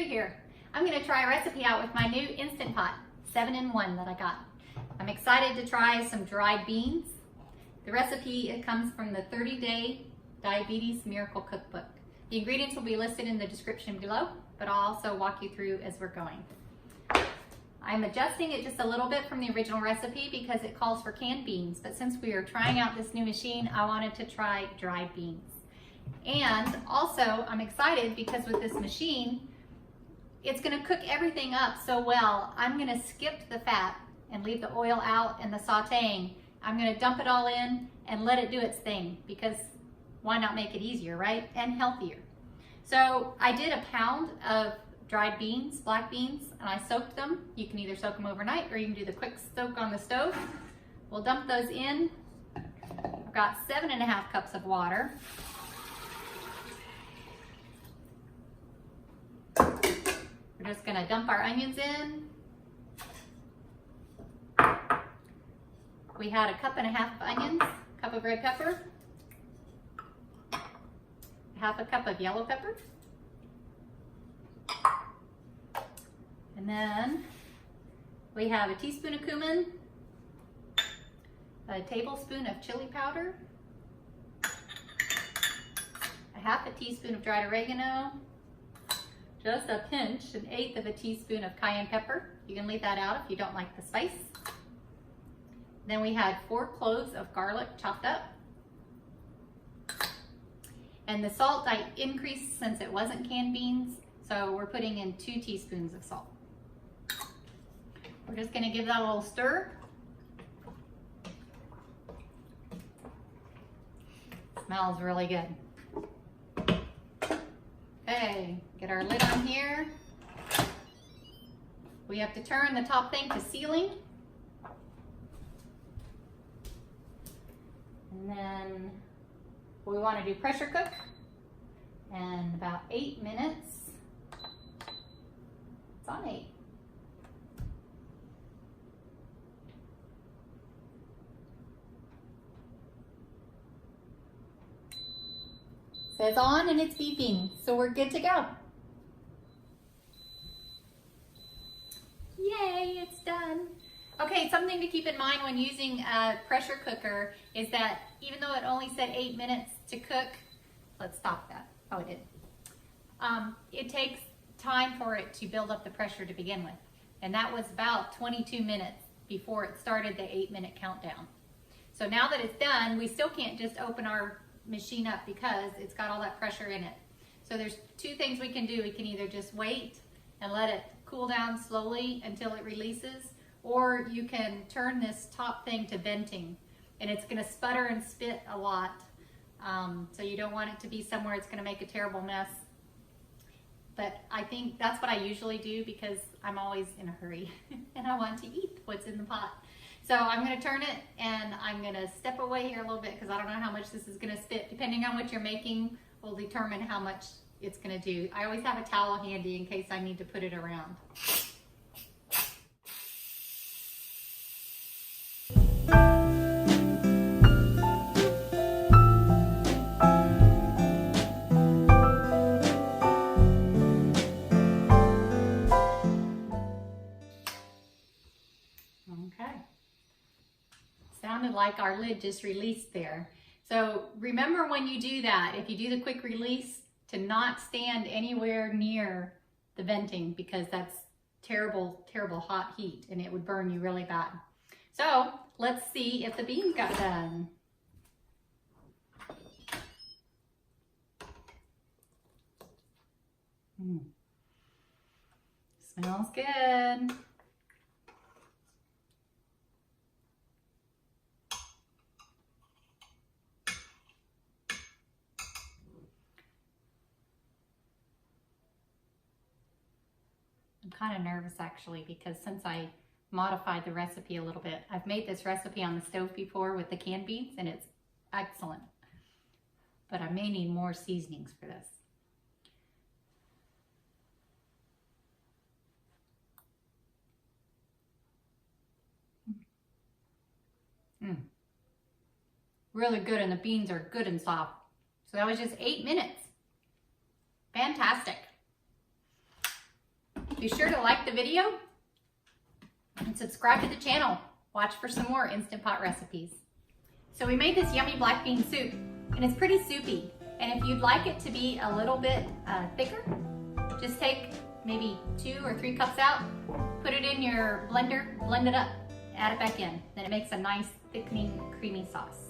here. I'm going to try a recipe out with my new Instant Pot 7-in-1 that I got. I'm excited to try some dried beans. The recipe, it comes from the 30-Day Diabetes Miracle Cookbook. The ingredients will be listed in the description below, but I'll also walk you through as we're going. I'm adjusting it just a little bit from the original recipe because it calls for canned beans, but since we are trying out this new machine, I wanted to try dried beans. And also, I'm excited because with this machine, it's gonna cook everything up so well. I'm gonna skip the fat and leave the oil out and the sauteing. I'm gonna dump it all in and let it do its thing, because why not make it easier, right? And healthier. So I did a pound of dried beans, black beans, and I soaked them. You can either soak them overnight or you can do the quick soak on the stove. We'll dump those in. I've got 7.5 cups of water. We're just gonna dump our onions in. We had 1.5 cups of onions, a cup of red pepper, 1/2 cup of yellow pepper, and then we have a teaspoon of cumin, a tablespoon of chili powder, 1/2 teaspoon of dried oregano, just a pinch, 1/8 of a teaspoon of cayenne pepper. You can leave that out if you don't like the spice. Then we had 4 cloves of garlic chopped up. And the salt I increased since it wasn't canned beans, so we're putting in 2 teaspoons of salt. We're just gonna give that a little stir. Smells really good. Okay, get our lid on here. We have to turn the top thing to sealing. And then we want to do pressure cook, and about 8 minutes. It's on 8. Says on and it's beeping, so we're good to go. Yay, it's done. Okay, something to keep in mind when using a pressure cooker is that even though it only said 8 minutes to cook, let's stop that. Oh, it did. It takes time for it to build up the pressure to begin with. And that was about 22 minutes before it started the 8-minute countdown. So now that it's done, we still can't just open our machine up because it's got all that pressure in it. So there's 2 things we can do. We can either just wait and let it cool down slowly until it releases, or you can turn this top thing to venting, and it's gonna sputter and spit a lot. So you don't want it to be somewhere it's gonna make a terrible mess. But I think that's what I usually do because I'm always in a hurry and I want to eat what's in the pot. So I'm gonna turn it, and I'm gonna step away here a little bit because I don't know how much this is gonna spit. Depending on what you're making will determine how much it's gonna do. I always have a towel handy in case I need to put it around. Okay. Sounded like our lid just released there. So remember when you do that, if you do the quick release, to not stand anywhere near the venting, because that's terrible, terrible hot heat and it would burn you really bad. So let's see if the beans got done. Smells good. I'm kind of nervous actually, because since I modified the recipe a little bit, I've made this recipe on the stove before with the canned beans and it's excellent. But I may need more seasonings for this. Really good, and the beans are good and soft. So that was just 8 minutes. Fantastic. Be sure to like the video and subscribe to the channel. Watch for some more Instant Pot recipes. So we made this yummy black bean soup, and it's pretty soupy. And if you'd like it to be a little bit thicker, just take maybe 2 or 3 cups out, put it in your blender, blend it up, add it back in. Then it makes a nice thickening, creamy sauce.